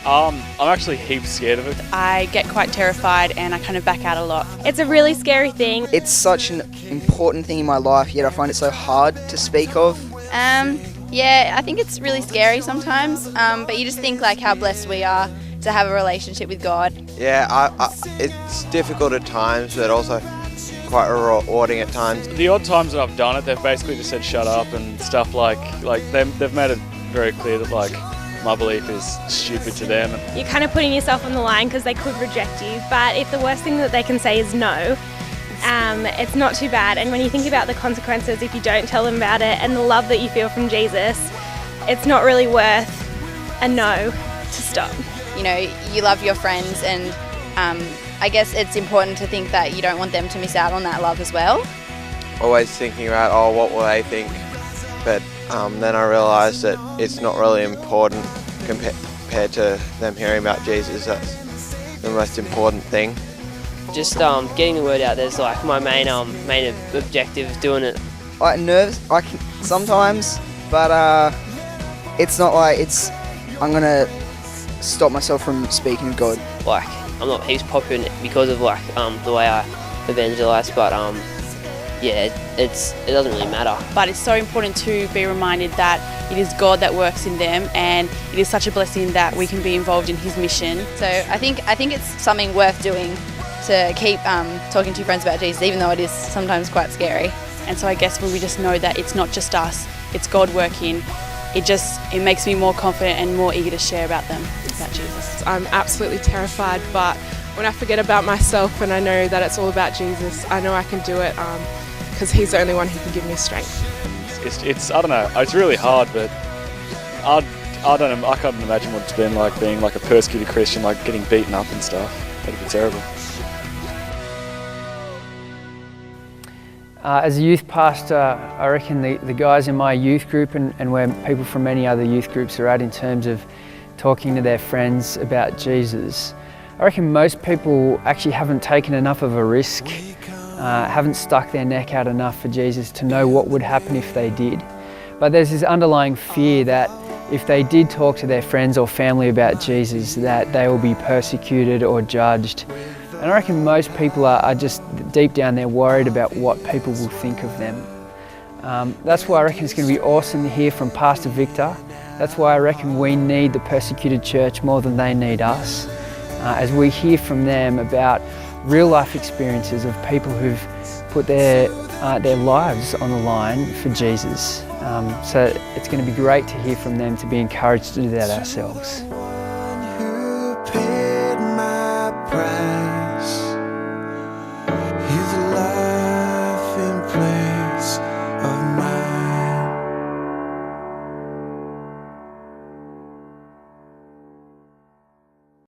I'm actually heaps scared of it. I get quite terrified and I kind of back out a lot. It's a really scary thing. It's such an important thing in my life, yet I find it so hard to speak of. Yeah, I think it's really scary sometimes, but you just think like how blessed we are to have a relationship with God. Yeah, it's difficult at times, but also quite rewarding at times. The odd times that I've done it, they've basically just said shut up and stuff like they've made it very clear that like my belief is stupid to them. You're kind of putting yourself on the line because they could reject you, but if the worst thing that they can say is no, it's not too bad. And when you think about the consequences if you don't tell them about it and the love that you feel from Jesus, it's not really worth a no to stop. You know, you love your friends, and I guess it's important to think that you don't want them to miss out on that love as well. Always thinking about, oh, what will they think? But then I realised that it's not really important compared to them hearing about Jesus. That's the most important thing. Just getting the word out there is like my main objective of doing it. I'm nervous, I can sometimes, but it's not like I'm gonna stop myself from speaking to God. Like I'm not heaps popular because of like the way I evangelise, but yeah, it doesn't really matter. But it's so important to be reminded that it is God that works in them, and it is such a blessing that we can be involved in His mission. So I think it's something worth doing to keep talking to your friends about Jesus, even though it is sometimes quite scary. And so I guess when we just know that it's not just us, it's God working, it makes me more confident and more eager to share about Jesus. I'm absolutely terrified, but when I forget about myself and I know that it's all about Jesus, I know I can do it because He's the only one who can give me strength. It's I don't know, it's really hard, but I can't imagine what it's been like being like a persecuted Christian, like getting beaten up and stuff. That'd be terrible. As a youth pastor, I reckon the guys in my youth group and where people from many other youth groups are at in terms of talking to their friends about Jesus, I reckon most people actually haven't taken enough of a risk, haven't stuck their neck out enough for Jesus to know what would happen if they did. But there's this underlying fear that if they did talk to their friends or family about Jesus, that they will be persecuted or judged. And I reckon most people are just deep down there worried about what people will think of them. That's why I reckon it's going to be awesome to hear from Pastor Victor. That's why I reckon we need the persecuted church more than they need us. As we hear from them about real life experiences of people who've put their lives on the line for Jesus. So it's going to be great to hear from them, to be encouraged to do that ourselves.